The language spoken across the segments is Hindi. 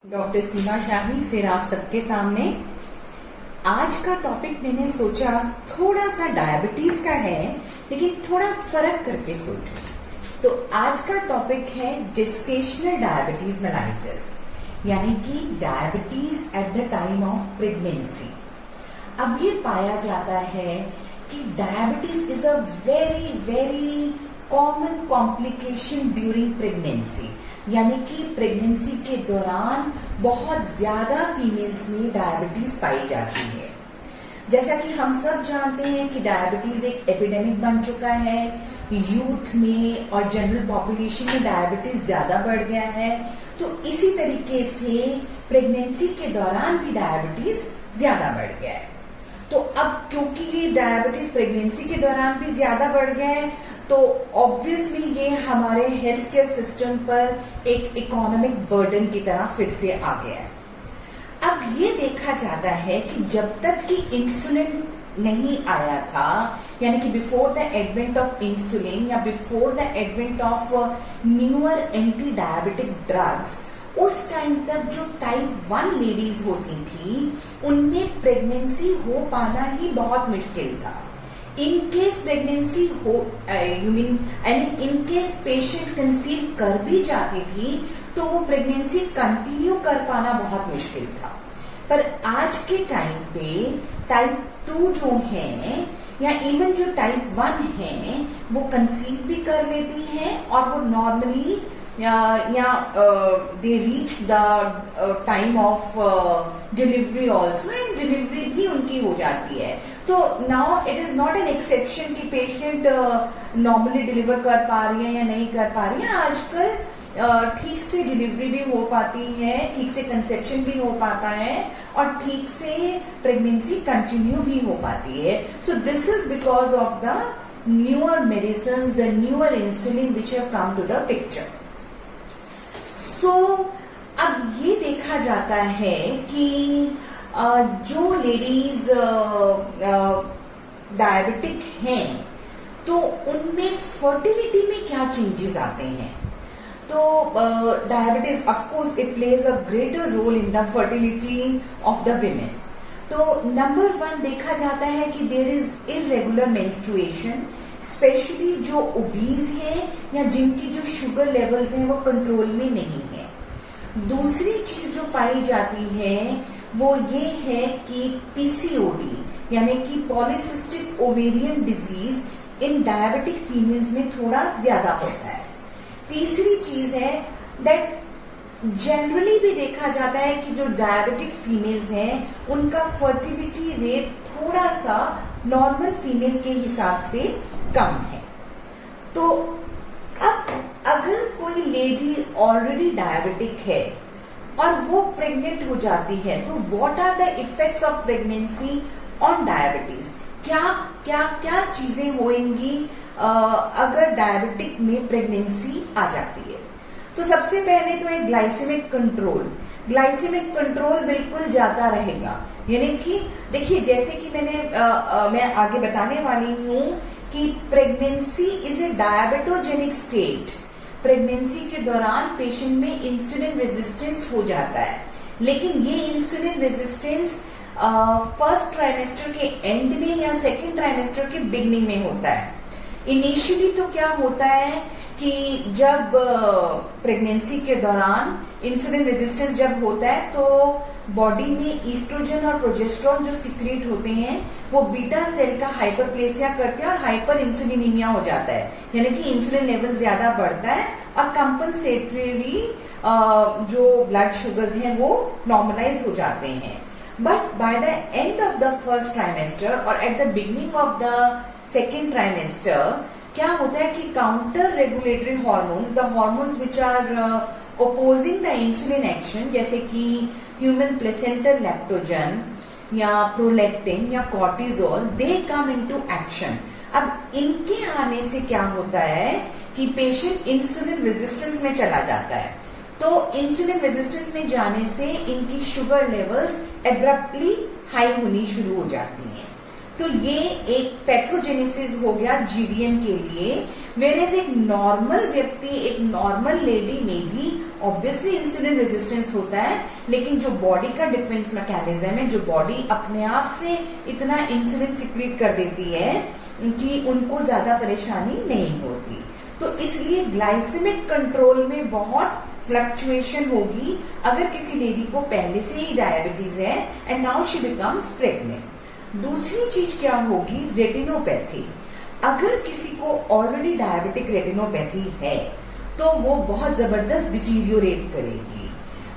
डॉक्टर सीमा शाही फिर आप सबके सामने। आज का टॉपिक मैंने सोचा थोड़ा सा डायबिटीज का है, लेकिन थोड़ा फर्क करके सोचो। तो आज का टॉपिक है जेस्टेशनल डायबिटीज मेलाइटिस, यानी कि diabetes eight the time of pregnancy. अब ये पाया जाता है कि diabetes is a very very common complication during pregnancy, यानी कि प्रेगनेंसी के दौरान बहुत ज्यादा फीमेल्स में डायबिटीज पाई जाती है। जैसा कि हम सब जानते हैं कि डायबिटीज एक एपिडेमिक बन चुका है, यूथ में और जनरल पॉपुलेशन में डायबिटीज ज्यादा बढ़ गया है। तो इसी तरीके से प्रेगनेंसी के दौरान भी डायबिटीज ज्यादा बढ़ गया है। तो अब क्योंकि ये डायबिटीज प्रेगनेंसी के दौरान भी ज्यादा बढ़ गया है, तो ऑब्वियसली ये हमारे हेल्थ केयर सिस्टम पर एक इकोनॉमिक बर्डन की तरह फिर से आ गया है। अब ये देखा जाता है कि जब तक कि इंसुलिन नहीं आया था, यानी कि before the advent of insulin या before the advent of newer anti diabetic drugs, उस टाइम तक जो टाइप 1 लेडीज होती थी उनमें प्रेगनेंसी हो पाना ही बहुत मुश्किल था। इन केस प्रेगनेंसी हो इन केस पेशेंट कंसीव कर भी जाती थी तो वो प्रेगनेंसी कंटिन्यू कर पाना बहुत मुश्किल था। पर आज के टाइम पे टाइप 2 जो है या इवन जो टाइप 1 है वो कंसीव भी कर लेती हैं और वो normally they reach the time of delivery also, and delivery भी उनकी हो जाती है। तो now it is not an exception कि पेशेंट नॉर्मली डिलीवर कर पा रही है या नहीं कर पा रही है। आजकल ठीक से डिलीवरी भी हो पाती है, ठीक से कंसेप्शन भी हो पाता है और ठीक से प्रेगनेंसी कंटिन्यू भी हो पाती है। So this is because of the newer medicine, the newer insulin which have come to the picture. So अब ये देखा जाता है कि जो लेडीज डायबिटिक हैं तो उनमें फर्टिलिटी में क्या चेंजेस आते हैं। तो diabetes of course it plays a greater role in the fertility of the women. तो नंबर 1 देखा जाता है कि there is irregular menstruation, especially जो ओबीज है या जिनकी जो शुगर लेवल्स हैं वो कंट्रोल में नहीं है। दूसरी चीज जो पाई जाती है वो ये है कि पीसीओडी यानी कि polycystic ovarian disease in diabetic females में थोड़ा ज्यादा होता है। तीसरी चीज है दैट जनरली भी देखा जाता है कि जो डायबिटिक फीमेल्स हैं उनका फर्टिलिटी रेट थोड़ा सा नॉर्मल फीमेल के हिसाब से कम है। तो अब अगर कोई लेडी ऑलरेडी डायबिटिक है और वो प्रेग्नेंट हो जाती है तो what are the effects of pregnancy on diabetes. क्या क्या क्या चीजें होंगी अगर डायबिटिक में प्रेगनेंसी आ जाती है। तो सबसे पहले तो एक ग्लाइसेमिक ग्लाइसेमिक कंट्रोल बिल्कुल जाता रहेगा। यानी कि देखिए, जैसे कि मैं आगे बताने वाली हूं कि pregnancy is a diabetogenic state. Pregnancy के दौरान पेशेंट में इंसुलिन रेजिस्टेंस हो जाता है, लेकिन ये इंसुलिन रेजिस्टेंस फर्स्ट ट्राइमेस्टर के एंड में या सेकेंड ट्राइमेस्टर के बिगनिंग में होता है। इनिशियली तो क्या होता है कि जब प्रेगनेंसी के दौरान इंसुलिन रेजिस्टेंस जब होता है तो बॉडी में ईस्ट्रोजन और प्रोजेस्टेरोन जो सिक्रीट होते हैं वो बीटा सेल का हाइपरप्लेसिया करते हैं और हाइपर इंसुलिनीमिया हो जाता है, यानी कि इंसुलिन लेवल ज्यादा बढ़ता है और कंपनसेटरी जो ब्लड शुगर्स हैं वो नॉर्मलाइज हो जाते हैं। But by the end of the first trimester और at the beginning of the second trimester क्या होता है कि counter regulatory hormones, the hormones which are opposing the insulin action, जैसे कि ह्यूमन प्लेसेंटल लैक्टोजन या प्रोलैक्टिन या cortisol, they come into action. अब इनके आने से क्या होता है कि पेशेंट इंसुलिन रेजिस्टेंस में चला जाता है। तो इंसुलिन रेजिस्टेंस में जाने से इनकी शुगर लेवल्स एब्रप्टली हाई होनी शुरू हो जाती हैं। तो ये एक पैथोजेनेसिस हो गया जीडीएम के लिए, वेरेज एक नॉर्मल व्यक्ति, एक नॉर्मल लेडी में भी ऑब्वियसली इंसुलिन रेजिस्टेंस होता है, लेकिन जो बॉडी का डिफेंस मैकेनिज्म है, जो बॉडी अपने आप से इतना इंसुलिन सिक्रीट कर देती है कि उनको ज्यादा परेशानी नहीं होती। तो इसलिए ग्लाइसेमिक कंट्रोल में बहुत फ्लक्चुएशन होगी अगर किसी लेडी को पहले से ही डायबिटीज है and now she becomes pregnant. दूसरी चीज क्या होगी, रेटिनोपैथी। अगर किसी को ऑलरेडी डायबिटिक रेटिनोपैथी है तो वो बहुत जबरदस्त डिटीरियोरेट करेगी,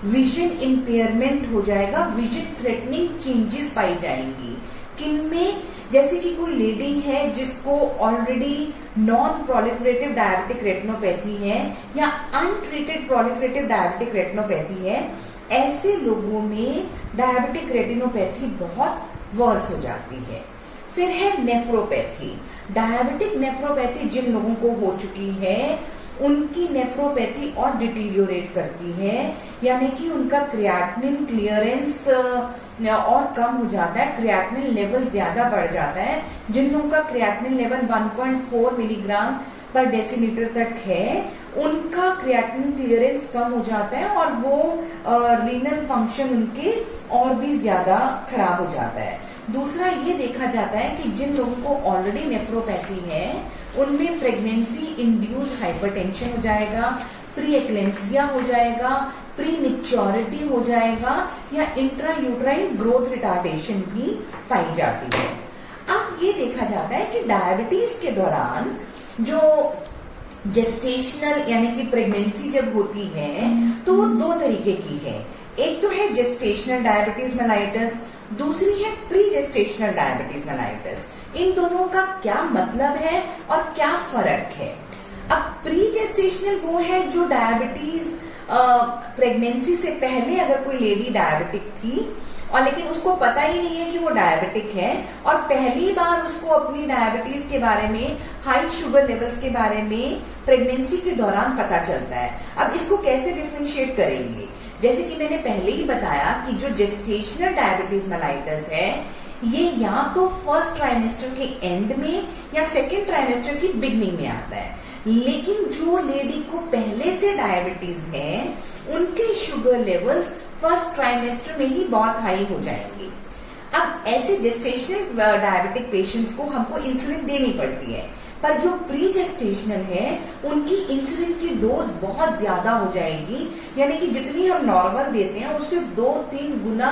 विजन इंपेयरमेंट हो जाएगा, विजन थ्रेटनिंग चेंजेस पाई जाएंगी। किनमें, जैसे कि कोई लेडी है जिसको already non proliferative diabetic retinopathy है या अनट्रीटेड प्रोलिफरेटिव डायबिटिक रेटिनोपैथी है, ऐसे लोगों में डायबिटिक रेटिनोपैथी बहुत वर्स हो जाती है। फिर है नेफ्रोपैथी। डायबिटिक नेफ्रोपैथी जिन लोगों को हो चुकी है उनकी नेफ्रोपैथी और डिटीरियोरेट करती है, यानी कि उनका क्रिएटिनिन क्लियरेंस और कम हो जाता है, क्रिएटिनिन लेवल ज्यादा बढ़ जाता है। जिन लोगों का क्रिएटिनिन लेवल 1.4 मिलीग्राम पर डेसीलीटर तक है, उनका क्रिएटिनिन क्लियरेंस कम हो जाता है और वो रीनल फंक्शन उनके और भी ज्यादा खराब हो जाता है। दूसरा ये देखा जाता है कि जिन लोगों को ऑलरेडी नेफ्रोपैथी है उनमें प्रेगनेंसी इंड्यूस्ड हाइपरटेंशन हो जाएगा, प्री एक्लेम्सिया हो जाएगा, प्री मैच्योरिटी हो जाएगा या इंट्रा यूट्राइन ग्रोथ रिटार्डेशन भी पाई जाती है। अब ये देखा जाता है कि डायबिटीज के दौरान जो जेस्टेशनल यानी कि प्रेगनेंसी जब होती है तो वो दो तरीके की है। एक तो है जेस्टेशनल डायबिटीज मेलाइटस, दूसरी है प्री जेस्टेशनल डायबिटीज मेलाइटस। इन दोनों का क्या मतलब है और क्या फर्क है? अब प्री जेस्टेशनल वो है जो डायबिटीज प्रेगनेंसी से पहले अगर कोई लेडी डायबिटिक थी और लेकिन उसको पता ही नहीं है कि वो डायबिटिक है और पहली बार उसको अपनी डायबिटीज के बारे में, हाई शुगर लेवल्स के बारे में प्रेगनेंसी के दौरान पता चलता है। अब इसको कैसे डिफरेंशिएट करेंगे? जैसे कि मैंने पहले ही बताया कि जो जेस्टेशनल डायबिटीज मेलाइटस है ये या तो फर्स्ट ट्राइमेस्टर के एंड में या सेकेंड ट्राइमेस्टर की बिगनिंग में आता है, लेकिन जो लेडी को पहले से डायबिटीज है उनके शुगर लेवल्स फर्स्ट ट्राइमेस्टर में ही बहुत हाई हो जाएंगे। अब ऐसे जेस्टेशनल डायबिटिक पेशेंट्स को हमको इंसुलिन देनी पड़ती है, पर जो प्री जेस्टेशनल है उनकी इंसुलिन की डोज बहुत ज्यादा हो जाएगी, यानी कि जितनी हम नॉर्मल देते हैं उससे 2-3 गुना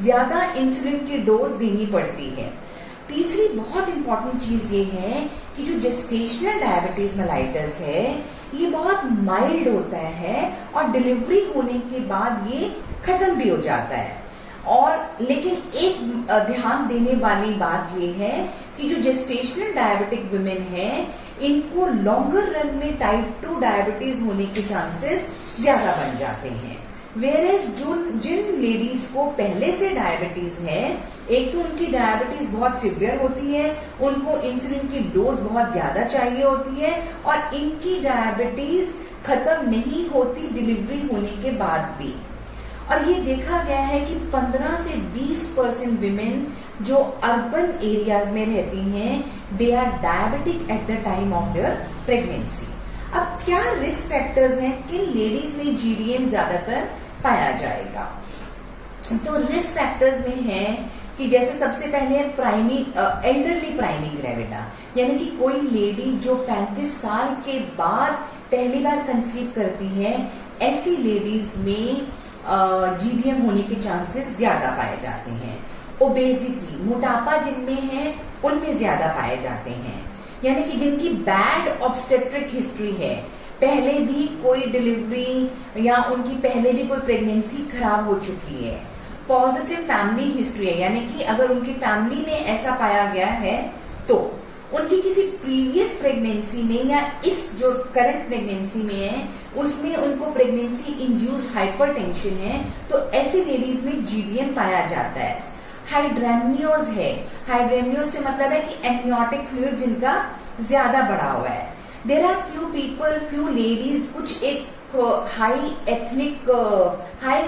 ज्यादा इंसुलिन की डोज देनी पड़ती है। तीसरी बहुत इंपॉर्टेंट चीज ये है कि जो जेस्टेशनल डायबिटीज मेलाइटस है ये बहुत माइल्ड होता है और डिलीवरी होने के बाद ये खत्म भी हो जाता है। और लेकिन एक ध्यान देने वाली बात ये है कि जो जेस्टेशनल डायबिटिक विमेन है इनको लॉन्गर रन में टाइप 2 डायबिटीज होने के चांसेस ज्यादा बन जाते हैं। वेरेज जिन लेडीज को पहले से डायबिटीज है, एक तो उनकी डायबिटीज बहुत सिवियर होती है, उनको इंसुलिन की डोज बहुत ज्यादा चाहिए होती है और इनकी डायबिटीज खत्म नहीं होती डिलीवरी होने के बाद भी। और ये देखा गया है कि 15 से 20% विमेन जो अर्बन एरियाज में रहती हैं they are diabetic at the time of their pregnancy. अब क्या रिस्क फैक्टर्स हैं, किन लेडीज में जीडीएम ज्यादातर पाया जाएगा? तो रिस्क फैक्टर्स में है कि जैसे सबसे पहले एल्डरली प्राइमी ग्रेविडा, यानी कि कोई लेडी जो 35 साल के बाद पहली बार कंसीव करती है, ऐसी लेडीज में जीडीएम होने के चांसेस ज्यादा पाए जाते हैं। ओबेसिटी, मोटापा जिनमें है उनमें ज्यादा पाए जाते हैं, यानी कि जिनकी बैड ऑब्स्टेट्रिक हिस्ट्री है, पहले भी कोई डिलीवरी या उनकी पहले भी कोई प्रेगनेंसी खराब हो चुकी है। पॉजिटिव फैमिली हिस्ट्री है, यानी कि अगर उनकी फैमिली में ऐसा पाया गया है तो उनकी किसी प्रीवियस प्रेगनेंसी में या इस जो करंट प्रेगनेंसी में है उसमें उनको प्रेगनेंसी इंड्यूस्ड हाइपरटेंशन है, तो ऐसी लेडीज में जीडीएम पाया जाता है। हाइड्रेम्नियोज है, हाइड्रेम्नियोज से मतलब है कि एमनियोटिक फ्लूइड जिनका ज्यादा बढ़ा हुआ है। देयर आर फ्यू लेडीज, कुछ एक हाई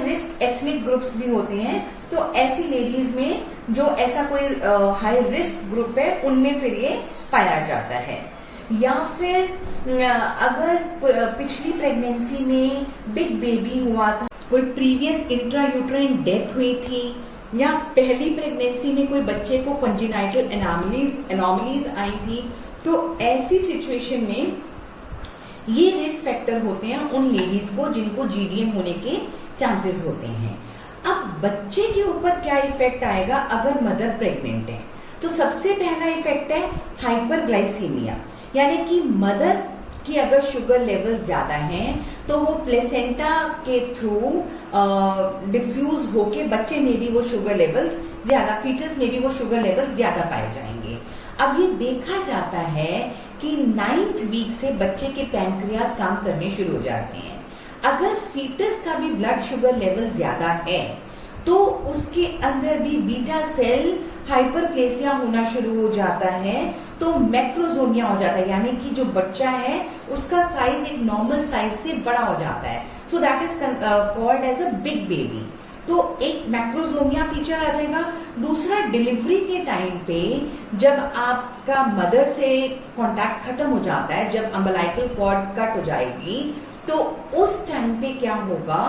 रिस्क एथनिक ग्रुप्स भी होते हैं, तो ऐसी लेडीज में जो ऐसा कोई हाई रिस्क ग्रुप है उनमें फिर ये पाया जाता है। या फिर अगर पिछली प्रेगनेंसी में बिग बेबी हुआ था, कोई प्रीवियस इंट्रायूट्राइन डेथ हुई थी, या पहली प्रेगनेंसी में कोई बच्चे को कंजेनाइटल एनोमलीज आई थी, तो ऐसी सिचुएशन में ये रिस्क फैक्टर होते हैं उन लेडीज को जिनको जीडीएम होने के चांसेस होते हैं। अब बच्चे के ऊपर क्या इफेक्ट आएगा अगर मदर प्रेग्नेंट है? तो सबसे पहला इफेक्ट है हाइपरग्लाइसीमिया, यानी कि मदर की अगर शुगर लेवल ज्यादा हैं तो वो प्लेसेंटा के थ्रू डिफ्यूज होके बच्चे में भी वो शुगर लेवल्स ज्यादा, फीटस में भी वो शुगर लेवल्स ज्यादा पाए जाएंगे। अब ये देखा जाता है कि 9th वीक से बच्चे के पैनक्रियाज काम करने शुरू हो जाते हैं। अगर फीटस का भी ब्लड शुगर लेवल ज्यादा है तो उसके अंदर भी बीटा सेल हाइपरप्लेसिया होना शुरू हो जाता है, तो मैक्रोजोमिया हो जाता है, यानी कि जो बच्चा है उसका साइज एक नॉर्मल साइज से बड़ा हो जाता है। So that is called as a big baby. तो एक मैक्रोजोमिया फीचर आ जाएगा। दूसरा, डिलीवरी के टाइम पे जब आपका मदर से कांटेक्ट खत्म हो जाता है, जब अम्बिलाइकल कॉर्ड कट हो जाएगी, तो उस टाइम पे क्या होगा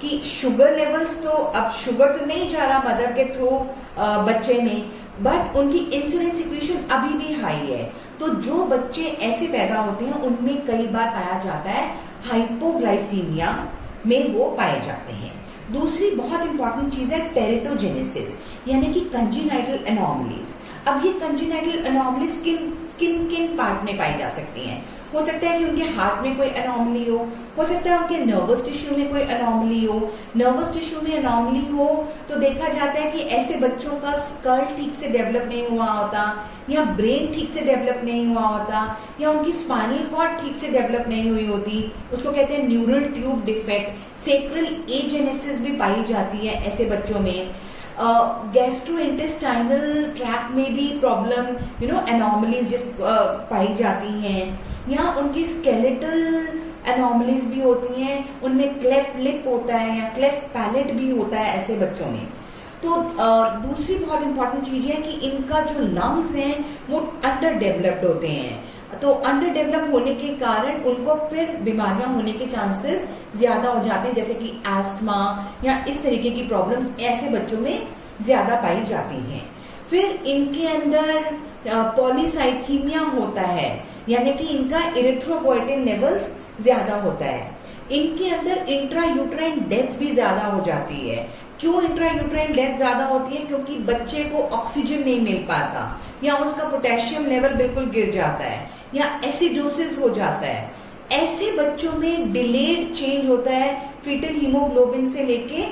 कि शुगर लेवल्स, तो अब शुगर तो नहीं जा रहा मदर के थ्रू बच्चे में, बट उनकी इंसुलिन सिक्रीशन अभी भी हाई है। तो जो बच्चे ऐसे पैदा होते हैं उनमें कई बार पाया जाता है हाइपोग्लाइसीमिया में वो पाए जाते हैं। दूसरी बहुत इंपॉर्टेंट चीज है टेरिटोजेनेसिस, यानी कि कंजेनाइटल एनोमलीज। अब ये कंजेनाइटल एनोमलीज किन किन पार्ट में पाई जा सकती हैं? हो सकता है कि उनके हार्ट में कोई एनोमली हो सकता है उनके नर्वस टिश्यू में कोई एनोमली हो। नर्वस टिश्यू में एनोमली हो तो देखा जाता है कि ऐसे बच्चों का स्कल ठीक से डेवलप नहीं हुआ होता, या ब्रेन ठीक से डेवलप नहीं हुआ होता, या उनकी स्पाइनल कॉर्ड ठीक से डेवलप नहीं हुई होती। उसको कहते हैं neural tube defect. Sacral agenesis भी पाई जाती है ऐसे बच्चों में। गैस्ट्रोइंटेस्टाइनल ट्रैक्ट में भी प्रॉब्लम एनोमलीज पाई जाती हैं, या उनकी स्केलेटल एनोमलीज भी होती हैं, उनमें क्लेफ्ट लिप होता है या क्लेफ्ट पैलेट भी होता है ऐसे बच्चों में। तो दूसरी बहुत इंपॉर्टेंट चीज है कि इनका जो लंग्स हैं वो अंडर डेवलप्ड होते हैं, तो अंडर डेवलप होने के कारण उनको फिर बीमारियां होने के चांसेस ज्यादा हो जाते हैं, जैसे कि एस्थमा या इस तरीके की प्रॉब्लम्स ऐसे बच्चों में ज्यादा पाई जाती हैं। फिर इनके अंदर पॉलीसाइथीमिया होता है, यानी कि इनका इरिथ्रोपोएटिन लेवल्स ज्यादा होता है। इनके अंदर इंट्रायूट्राइन डेथ भी ज्यादा हो जाती है। क्यों इंट्रायूट्राइन डेथ ज्यादा होती है? क्योंकि बच्चे को ऑक्सीजन नहीं मिल पाता, या उसका पोटेशियम लेवल बिल्कुल गिर जाता है, या एसिडोसिस हो जाता है। ऐसे बच्चों में डिलेड चेंज होता है फीटल हीमोग्लोबिन से लेके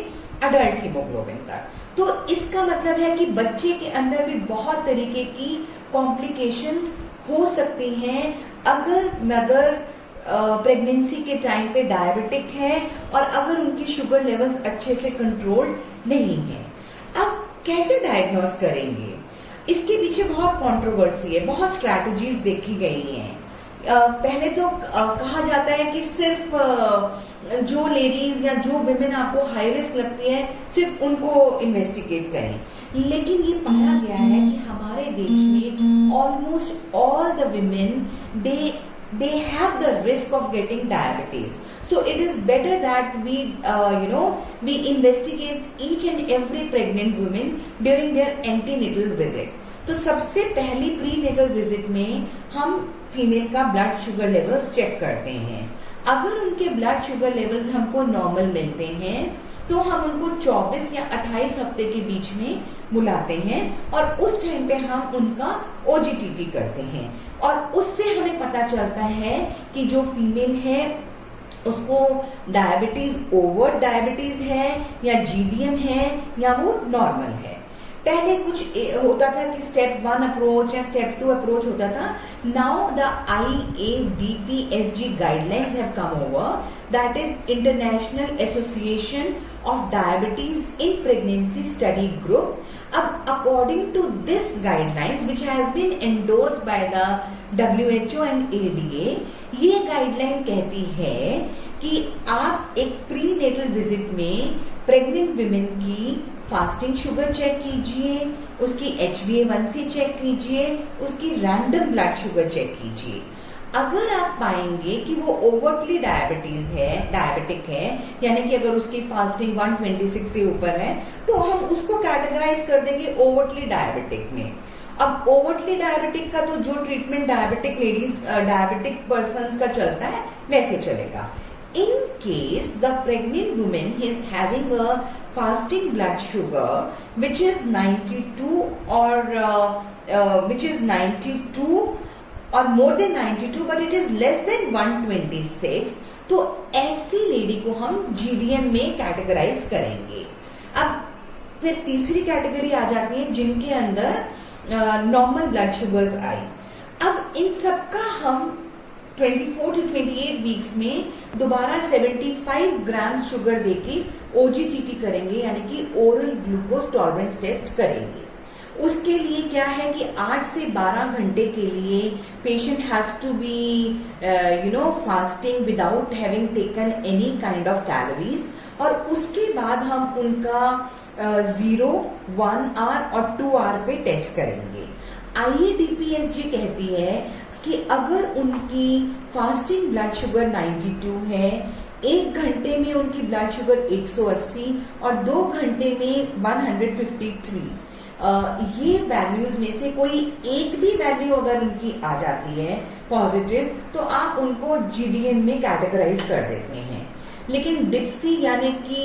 अडल्ट हीमोग्लोबिन तक। तो इसका मतलब है कि बच्चे के अंदर भी बहुत तरीके की कॉम्प्लिकेशंस हो सकती हैं अगर मदर प्रेगनेंसी के टाइम पे डायबिटिक है और अगर उनकी शुगर लेवल्स अच्छे से कंट्रोल नहीं है। अब कैसे डायग्नोस करेंगे? इसके पीछे बहुत कंट्रोवर्सी है, बहुत स्ट्रैटेजीज देखी गई हैं। पहले तो कहा जाता है कि सिर्फ जो लेडीज या जो विमेन आपको हाई रिस्क लगती है सिर्फ उनको इन्वेस्टिगेट करें, लेकिन ये पाया गया है कि हमारे देश में almost all the women they have the risk of getting diabetes. So it is better that we investigate each and every pregnant woman during their antenatal visit. तो सबसे पहली प्रीनेटल विजिट में हम फीमेल का ब्लड शुगर लेवल्स चेक करते हैं। अगर उनके ब्लड शुगर लेवल्स हमको नॉर्मल मिलते हैं तो हम उनको 24 या 28 हफ्ते के बीच में बुलाते हैं और उस टाइम पे हम उनका OGTT करते हैं, और उससे हमें पता चलता है कि जो फीमेल है उसको डायबिटीज, ओवर डायबिटीज है या GDM है या वो नॉर्मल है। पहले कुछ होता था कि स्टेप 1 अप्रोच या स्टेप 2 अप्रोच होता था। Now the IADPSG guidelines have come over, that is international association of diabetes in pregnancy study group. अब according to this guidelines which has been endorsed by the WHO and ADA, ये गाइडलाइन कहती है कि आप एक प्रीनेटल विजिट में प्रेग्नेंट विमेन की फास्टिंग शुगर चेक कीजिए, उसकी HbA1c चेक कीजिए, उसकी रैंडम ब्लड शुगर चेक कीजिए। अगर आप पाएंगे कि वो ओवरटली डायबिटिक है, यानी कि अगर उसकी फास्टिंग 126 से ऊपर है, तो हम उसको कैटेगराइज कर देंगे ओवरटली डायबिटिक में। अब ओवरटली डायबिटिक का तो जो ट्रीटमेंट डायबिटिक पर्सन्स का चलता है वैसे चलेगा। In case the pregnant woman is having a fasting blood sugar which is 92 or more than 92 but it is less than 126, तो ऐसी लेडी को हम GDM में कैटेगराइज करेंगे। अब फिर तीसरी कैटेगरी आ जाती है जिनके अंदर नॉर्मल ब्लड शुगर्स आई। अब इन सबका हम 24 to 28 वीक्स में दोबारा 75 ग्राम शुगर देके OGTT करेंगे, यानी कि ओरल ग्लूकोज टॉलरेंस टेस्ट करेंगे। उसके लिए क्या है कि 8 से 12 घंटे के लिए patient has to be fasting without having taken any kind of calories, और उसके बाद हम उनका 0, 1 आवर और 2 आवर पे टेस्ट करेंगे। IADPSG कहती है कि अगर उनकी फास्टिंग ब्लड शुगर 92 है, 1 घंटे में उनकी ब्लड शुगर 180 और 2 घंटे में 153, ये वैल्यूज में से कोई एक भी वैल्यू अगर उनकी आ जाती है पॉजिटिव, तो आप उनको GDM में कैटेगराइज कर देते हैं। लेकिन डिप्सी यानी कि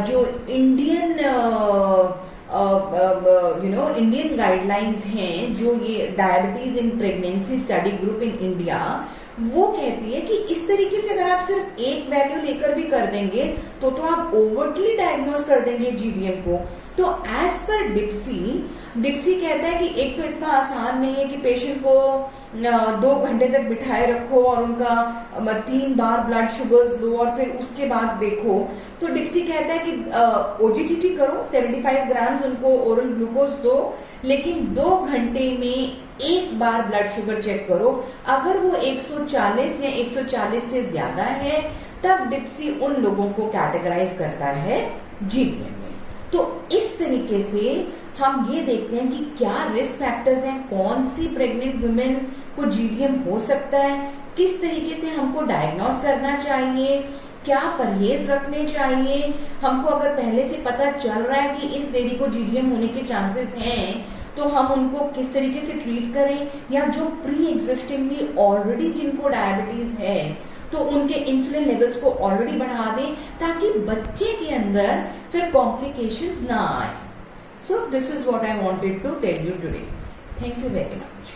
जो इंडियन इंडियन गाइडलाइंस हैं, जो ये diabetes in pregnancy study group in India, वो कहती है कि इस तरीके से अगर आप सिर्फ एक वैल्यू लेकर भी कर देंगे तो आप ओवरटली डायग्नोज कर देंगे GDM को। तो एज पर डिप्सी कहता है कि एक तो इतना आसान नहीं है कि पेशेंट को 2 घंटे तक बिठाए रखो और उनका 3 बार ब्लड शुगर्स लो और फिर उसके बाद देखो। तो डिप्सी कहता है कि OGTT करो, 75 ग्राम्स उनको ओरल ग्लूकोज दो, लेकिन 2 घंटे में 1 बार ब्लड शुगर चेक करो। अगर वो 140 या 140 से ज्यादा है, तब डिप्सी उन लोगों को कैटेगराइज करता है GDM में। तो इस तरीके से हम ये देखते हैं कि क्या रिस्क फैक्टर्स हैं, कौन सी प्रेग्नेंट वुमेन को GDM हो सकता है, किस तरीके से हमको डायग्नोज करना चाहिए, क्या परहेज रखने चाहिए। हमको अगर पहले से पता चल रहा है कि इस लेडी को GDM होने के चांसेस हैं, तो हम उनको किस तरीके से ट्रीट करें, या जो प्री एग्जिस्टिंगली ऑलरेडी जिनको डायबिटीज है तो उनके इंसुलिन लेवल्स को ऑलरेडी बढ़ा दें, ताकि बच्चे के अंदर फिर कॉम्प्लिकेशंस ना आए। So this is what I wanted to tell you today. Thank you very much.